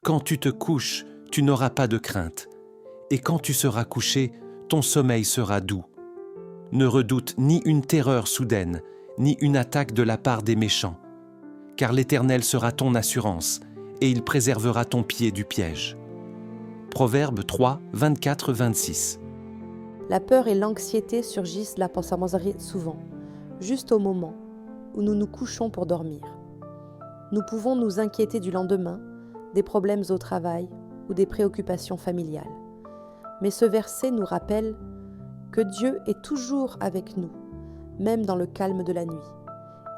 Quand tu te couches, tu n'auras pas de crainte. Et quand tu seras couché, ton sommeil sera doux. Ne redoute ni une terreur soudaine, ni une attaque de la part des méchants. Car l'Éternel sera ton assurance, et il préservera ton pied du piège. Proverbe 3, 24-26. La peur et l'anxiété surgissent là souvent, juste au moment où nous nous couchons pour dormir. Nous pouvons nous inquiéter du lendemain, des problèmes au travail ou des préoccupations familiales. Mais ce verset nous rappelle que Dieu est toujours avec nous, même dans le calme de la nuit.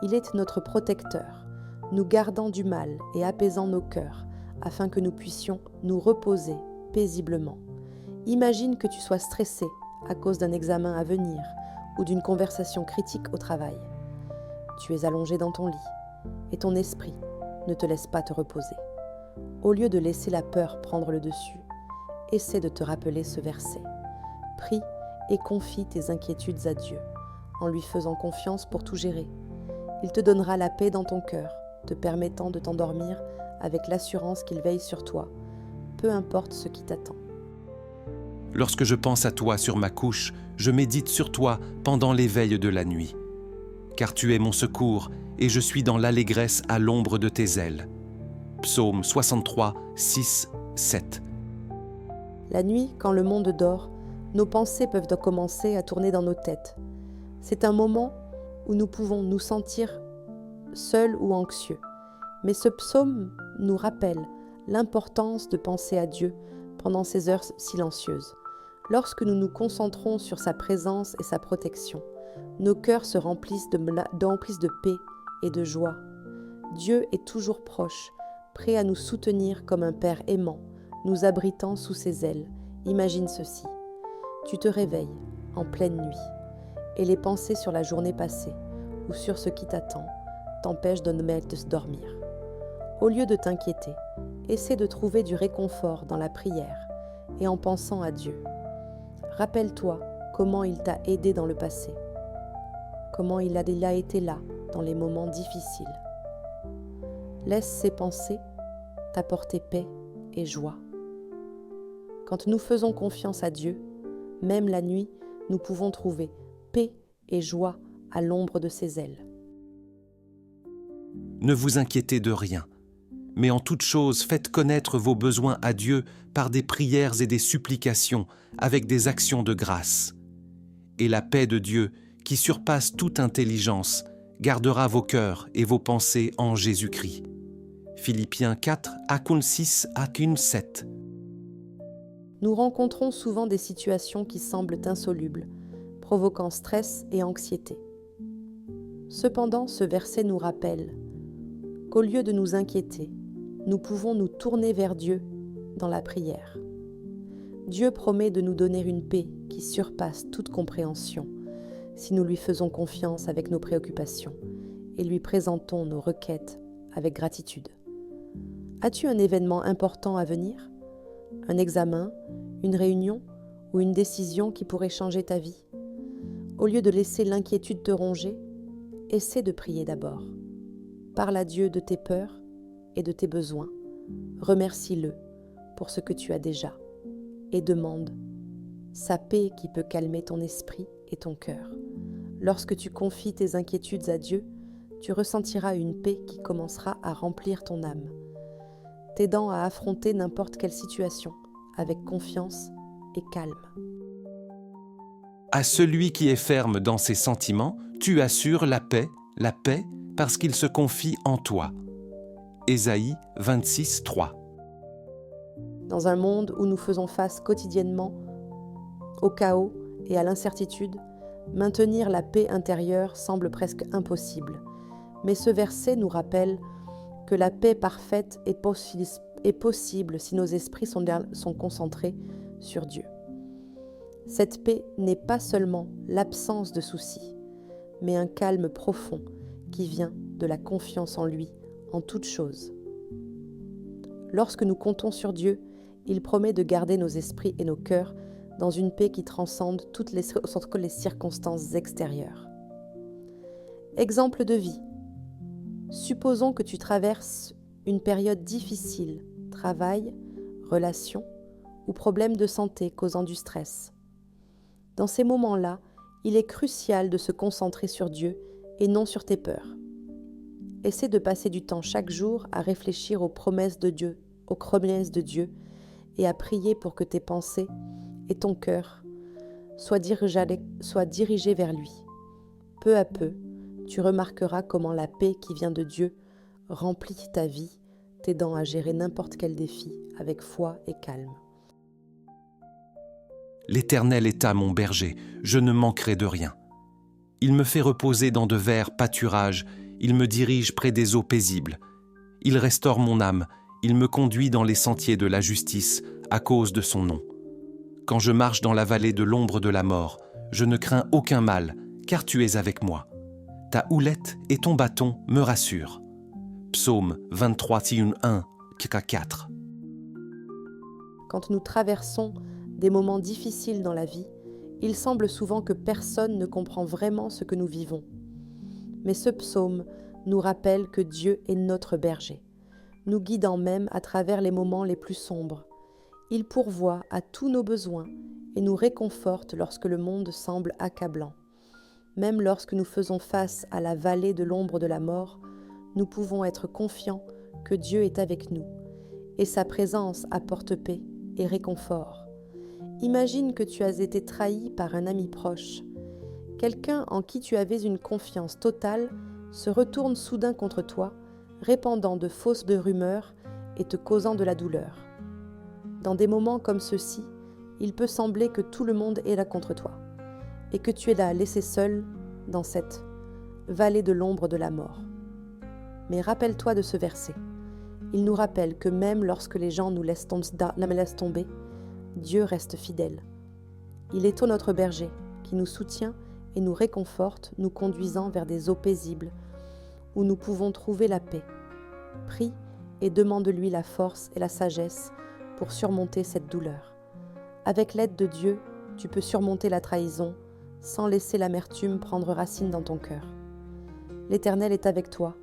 Il est notre protecteur, nous gardant du mal et apaisant nos cœurs, afin que nous puissions nous reposer paisiblement. Imagine que tu sois stressé à cause d'un examen à venir ou d'une conversation critique au travail. Tu es allongé dans ton lit et ton esprit ne te laisse pas te reposer. Au lieu de laisser la peur prendre le dessus, essaie de te rappeler ce verset. Prie et confie tes inquiétudes à Dieu, en lui faisant confiance pour tout gérer. Il te donnera la paix dans ton cœur, te permettant de t'endormir avec l'assurance qu'il veille sur toi, peu importe ce qui t'attend. Lorsque je pense à toi sur ma couche, je médite sur toi pendant les veilles de la nuit. Car tu es mon secours, et je suis dans l'allégresse à l'ombre de tes ailes. Psaume 63, 6, 7. La nuit, quand le monde dort, nos pensées peuvent commencer à tourner dans nos têtes. C'est un moment où nous pouvons nous sentir seuls ou anxieux. Mais ce psaume nous rappelle l'importance de penser à Dieu pendant ces heures silencieuses. Lorsque nous nous concentrons sur sa présence et sa protection, nos cœurs se remplissent de paix et de joie. Dieu est toujours proche, prêt à nous soutenir comme un Père aimant, nous abritant sous ses ailes. Imagine ceci. Tu te réveilles en pleine nuit et les pensées sur la journée passée ou sur ce qui t'attend t'empêchent de dormir. Au lieu de t'inquiéter, essaie de trouver du réconfort dans la prière et en pensant à Dieu. Rappelle-toi comment il t'a aidé dans le passé, comment il a été là dans les moments difficiles. Laisse ces pensées t'apporter paix et joie. Quand nous faisons confiance à Dieu, même la nuit, nous pouvons trouver paix et joie à l'ombre de ses ailes. Ne vous inquiétez de rien, mais en toute chose faites connaître vos besoins à Dieu par des prières et des supplications avec des actions de grâce. Et la paix de Dieu, qui surpasse toute intelligence, gardera vos cœurs et vos pensées en Jésus-Christ. Philippiens 4, Akun 6, Akun 7. Nous rencontrons souvent des situations qui semblent insolubles, provoquant stress et anxiété. Cependant, ce verset nous rappelle qu'au lieu de nous inquiéter, nous pouvons nous tourner vers Dieu dans la prière. Dieu promet de nous donner une paix qui surpasse toute compréhension si nous lui faisons confiance avec nos préoccupations et lui présentons nos requêtes avec gratitude. As-tu un événement important à venir ? Un examen, une réunion ou une décision qui pourrait changer ta vie ? Au lieu de laisser l'inquiétude te ronger, essaie de prier d'abord. Parle à Dieu de tes peurs et de tes besoins. Remercie-le pour ce que tu as déjà et demande sa paix qui peut calmer ton esprit et ton cœur. Lorsque tu confies tes inquiétudes à Dieu, tu ressentiras une paix qui commencera à remplir ton âme, t'aidant à affronter n'importe quelle situation avec confiance et calme. À celui qui est ferme dans ses sentiments, tu assures la paix parce qu'il se confie en toi. Ésaïe 26, 3. Dans un monde où nous faisons face quotidiennement au chaos et à l'incertitude, maintenir la paix intérieure semble presque impossible. Mais ce verset nous rappelle que la paix parfaite est possible si nos esprits sont concentrés sur Dieu. Cette paix n'est pas seulement l'absence de soucis, mais un calme profond qui vient de la confiance en lui en toutes choses. Lorsque nous comptons sur Dieu, il promet de garder nos esprits et nos cœurs dans une paix qui transcende toutes les circonstances extérieures. Exemple de vie. Supposons que tu traverses une période difficile travail, relations ou problèmes de santé causant du stress. Dans ces moments-là, il est crucial de se concentrer sur Dieu et non sur tes peurs. Essaie de passer du temps chaque jour à réfléchir aux promesses de Dieu, et à prier pour que tes pensées et ton cœur soient dirigés vers lui. Peu à peu, tu remarqueras comment la paix qui vient de Dieu remplit ta vie, t'aidant à gérer n'importe quel défi avec foi et calme. L'Éternel est à mon berger, je ne manquerai de rien. Il me fait reposer dans de verts pâturages, il me dirige près des eaux paisibles. Il restaure mon âme, il me conduit dans les sentiers de la justice à cause de son nom. Quand je marche dans la vallée de l'ombre de la mort, je ne crains aucun mal, car tu es avec moi. Ta houlette et ton bâton me rassurent. Psaume 23, 1, 4. Quand nous traversons des moments difficiles dans la vie, il semble souvent que personne ne comprend vraiment ce que nous vivons. Mais ce psaume nous rappelle que Dieu est notre berger, nous guidant même à travers les moments les plus sombres. Il pourvoit à tous nos besoins et nous réconforte lorsque le monde semble accablant. Même lorsque nous faisons face à la vallée de l'ombre de la mort, nous pouvons être confiants que Dieu est avec nous et sa présence apporte paix et réconfort. Imagine que tu as été trahi par un ami proche. Quelqu'un en qui tu avais une confiance totale se retourne soudain contre toi, répandant de fausses rumeurs et te causant de la douleur. Dans des moments comme ceux-ci, il peut sembler que tout le monde est là contre toi et que tu es là laissé seul dans cette vallée de l'ombre de la mort. Mais rappelle-toi de ce verset. Il nous rappelle que même lorsque les gens nous laissent tomber, Dieu reste fidèle. Il est notre berger qui nous soutient et nous réconforte, nous conduisant vers des eaux paisibles où nous pouvons trouver la paix. Prie et demande-lui la force et la sagesse pour surmonter cette douleur. Avec l'aide de Dieu, tu peux surmonter la trahison sans laisser l'amertume prendre racine dans ton cœur. L'Éternel est avec toi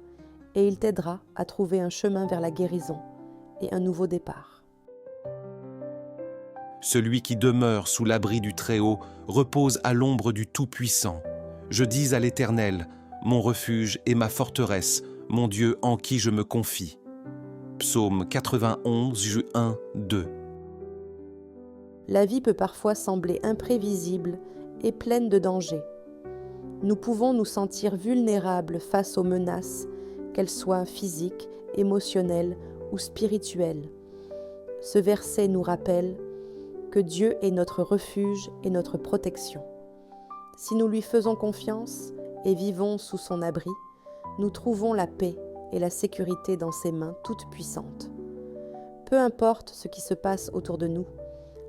et il t'aidera à trouver un chemin vers la guérison et un nouveau départ. Celui qui demeure sous l'abri du Très-Haut repose à l'ombre du Tout-Puissant. Je dis à l'Éternel, mon refuge et ma forteresse, mon Dieu en qui je me confie. Psaume 91, 1, 2. La vie peut parfois sembler imprévisible et pleine de dangers. Nous pouvons nous sentir vulnérables face aux menaces, qu'elles soient physiques, émotionnelles ou spirituelles. Ce verset nous rappelle que Dieu est notre refuge et notre protection. Si nous lui faisons confiance et vivons sous son abri, nous trouvons la paix et la sécurité dans ses mains toutes puissantes. Peu importe ce qui se passe autour de nous,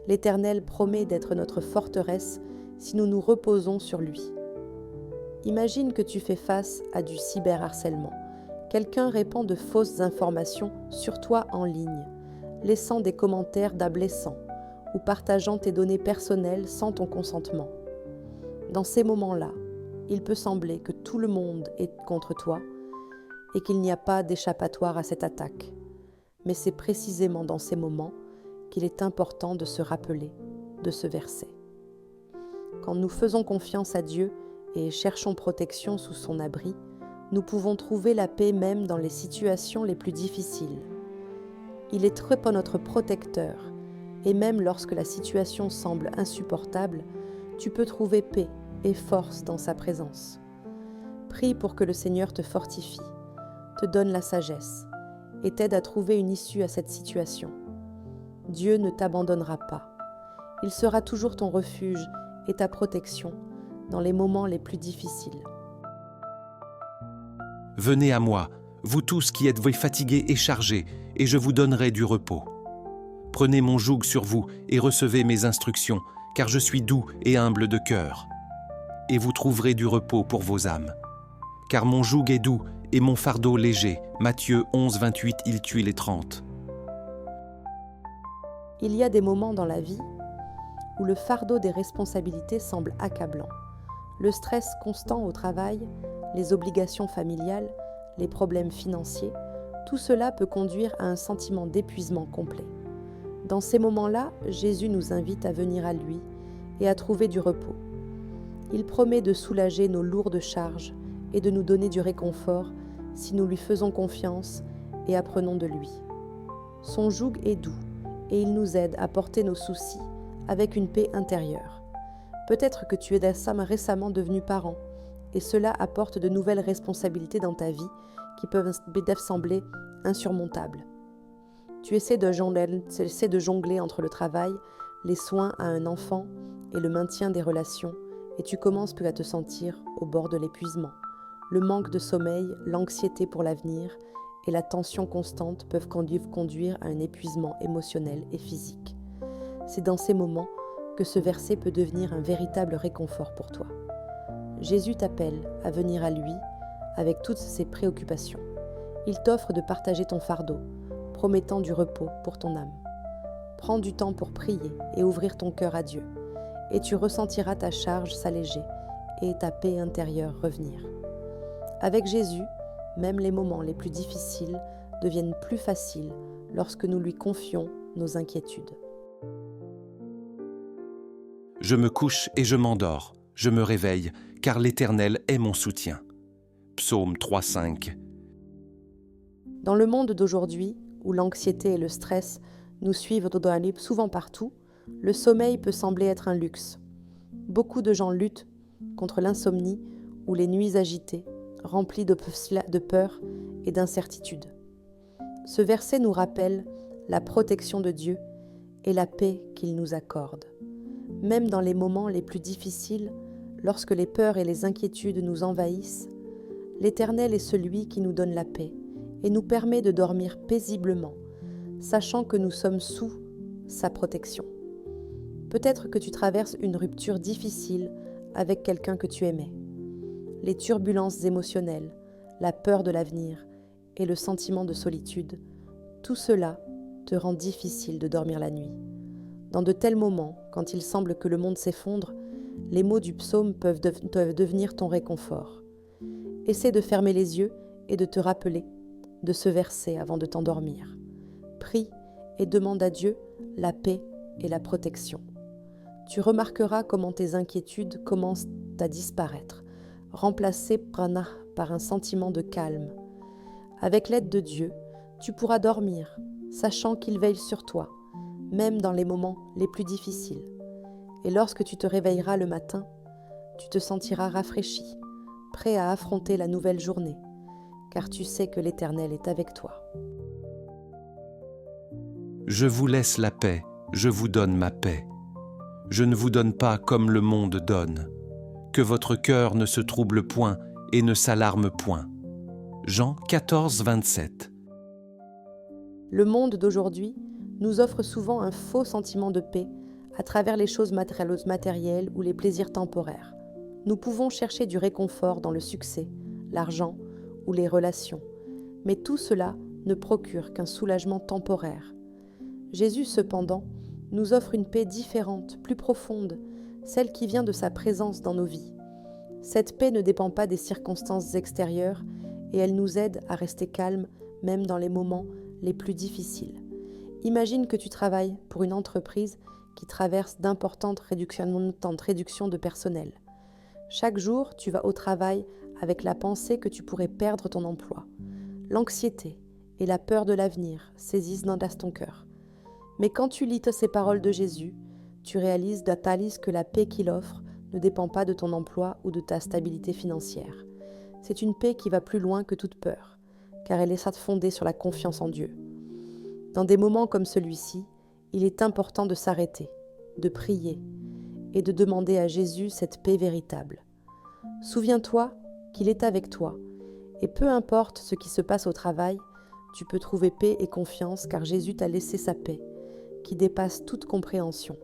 l'Éternel promet d'être notre forteresse si nous nous reposons sur lui. Imagine que tu fais face à du cyberharcèlement. Quelqu'un répand de fausses informations sur toi en ligne, laissant des commentaires blessants ou partageant tes données personnelles sans ton consentement. Dans ces moments-là, il peut sembler que tout le monde est contre toi et qu'il n'y a pas d'échappatoire à cette attaque. Mais c'est précisément dans ces moments qu'il est important de se rappeler de ce verset. Quand nous faisons confiance à Dieu et cherchons protection sous son abri, nous pouvons trouver la paix même dans les situations les plus difficiles. Il est notre protecteur, et même lorsque la situation semble insupportable, tu peux trouver paix et force dans sa présence. Prie pour que le Seigneur te fortifie, te donne la sagesse et t'aide à trouver une issue à cette situation. Dieu ne t'abandonnera pas. Il sera toujours ton refuge et ta protection dans les moments les plus difficiles. Venez à moi, vous tous qui êtes fatigués et chargés, et je vous donnerai du repos. Prenez mon joug sur vous et recevez mes instructions, car je suis doux et humble de cœur. Et vous trouverez du repos pour vos âmes. Car mon joug est doux et mon fardeau léger. Matthieu 11, 28, il tue les 30. Il y a des moments dans la vie où le fardeau des responsabilités semble accablant. Le stress constant au travail, les obligations familiales, les problèmes financiers, Tout cela peut conduire à un sentiment d'épuisement complet. Dans ces moments-là, Jésus nous invite à venir à lui et à trouver du repos. Il promet de soulager nos lourdes charges et de nous donner du réconfort si nous lui faisons confiance et apprenons de lui. Son joug est doux et il nous aide à porter nos soucis avec une paix intérieure. Peut-être que tu es récemment devenu parent et cela apporte de nouvelles responsabilités dans ta vie qui peuvent sembler insurmontables. Tu essaies de jongler entre le travail, les soins à un enfant et le maintien des relations et tu commences peu à te sentir au bord de l'épuisement. Le manque de sommeil, l'anxiété pour l'avenir et la tension constante peuvent conduire à un épuisement émotionnel et physique. C'est dans ces moments que ce verset peut devenir un véritable réconfort pour toi. Jésus t'appelle à venir à lui avec toutes ses préoccupations. Il t'offre de partager ton fardeau, promettant du repos pour ton âme. Prends du temps pour prier et ouvrir ton cœur à Dieu, et tu ressentiras ta charge s'alléger et ta paix intérieure revenir. Avec Jésus, même les moments les plus difficiles deviennent plus faciles lorsque nous lui confions nos inquiétudes. Je me couche et je m'endors, je me réveille, car l'Éternel est mon soutien. Psaume 3,5. Dans le monde d'aujourd'hui, où l'anxiété et le stress nous suivent souvent partout, le sommeil peut sembler être un luxe. Beaucoup de gens luttent contre l'insomnie ou les nuits agitées, remplies de peur et d'incertitude. Ce verset nous rappelle la protection de Dieu et la paix qu'il nous accorde. Même dans les moments les plus difficiles, lorsque les peurs et les inquiétudes nous envahissent, l'Éternel est celui qui nous donne la paix et nous permet de dormir paisiblement, sachant que nous sommes sous sa protection. Peut-être que tu traverses une rupture difficile avec quelqu'un que tu aimais. Les turbulences émotionnelles, la peur de l'avenir et le sentiment de solitude, tout cela te rend difficile de dormir la nuit. Dans de tels moments, quand il semble que le monde s'effondre, les mots du psaume peuvent devenir ton réconfort. Essaie de fermer les yeux et de te rappeler de ce verset avant de t'endormir. Prie et demande à Dieu la paix et la protection. Tu remarqueras comment tes inquiétudes commencent à disparaître, remplacées par un sentiment de calme. Avec l'aide de Dieu, tu pourras dormir, sachant qu'il veille sur toi, même dans les moments les plus difficiles. Et lorsque tu te réveilleras le matin, tu te sentiras rafraîchi, prêt à affronter la nouvelle journée, car tu sais que l'Éternel est avec toi. Je vous laisse la paix, je vous donne ma paix. Je ne vous donne pas comme le monde donne. Que votre cœur ne se trouble point et ne s'alarme point. Jean 14, 27. Le monde d'aujourd'hui nous offre souvent un faux sentiment de paix à travers les choses matérielles ou les plaisirs temporaires. Nous pouvons chercher du réconfort dans le succès, l'argent ou les relations, mais tout cela ne procure qu'un soulagement temporaire. Jésus, cependant, nous offre une paix différente, plus profonde, celle qui vient de sa présence dans nos vies. Cette paix ne dépend pas des circonstances extérieures et elle nous aide à rester calmes même dans les moments les plus difficiles. Imagine que tu travailles pour une entreprise qui traverse d'importantes réductions de personnel. Chaque jour, tu vas au travail avec la pensée que tu pourrais perdre ton emploi. L'anxiété et la peur de l'avenir saisissent dans ton cœur. Mais quand tu lis ces paroles de Jésus, tu réalises que la paix qu'il offre ne dépend pas de ton emploi ou de ta stabilité financière. C'est une paix qui va plus loin que toute peur, car elle est fondée sur la confiance en Dieu. Dans des moments comme celui-ci, il est important de s'arrêter, de prier et de demander à Jésus cette paix véritable. Souviens-toi qu'il est avec toi, et peu importe ce qui se passe au travail, tu peux trouver paix et confiance car Jésus t'a laissé sa paix, qui dépasse toute compréhension.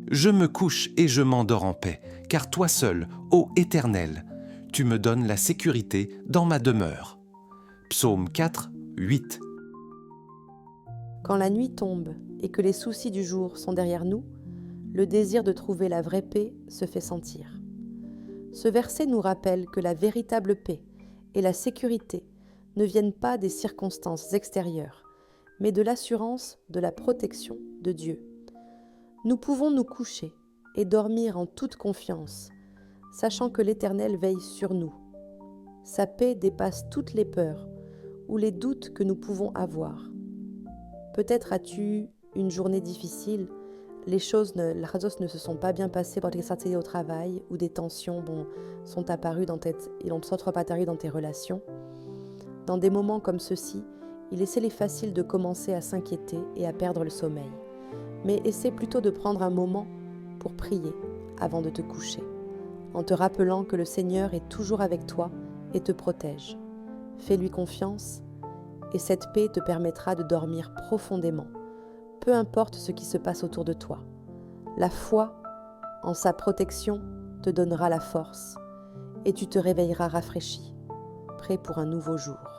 Je me couche et je m'endors en paix, car toi seul, ô Éternel, tu me donnes la sécurité dans ma demeure. Psaume 4, 8. Quand la nuit tombe et que les soucis du jour sont derrière nous, le désir de trouver la vraie paix se fait sentir. Ce verset nous rappelle que la véritable paix et la sécurité ne viennent pas des circonstances extérieures, mais de l'assurance de la protection de Dieu. Nous pouvons nous coucher et dormir en toute confiance, sachant que l'Éternel veille sur nous. Sa paix dépasse toutes les peurs ou les doutes que nous pouvons avoir. Peut-être as-tu eu une journée difficile, les choses ne se sont pas bien passées pour tes sorties au travail ou des tensions sont apparues sont trop apparues dans tes relations. Dans des moments comme ceux-ci, il est facile de commencer à s'inquiéter et à perdre le sommeil. Mais essaie plutôt de prendre un moment pour prier avant de te coucher, en te rappelant que le Seigneur est toujours avec toi et te protège. Fais-lui confiance et cette paix te permettra de dormir profondément, peu importe ce qui se passe autour de toi. La foi en sa protection te donnera la force et tu te réveilleras rafraîchi, prêt pour un nouveau jour.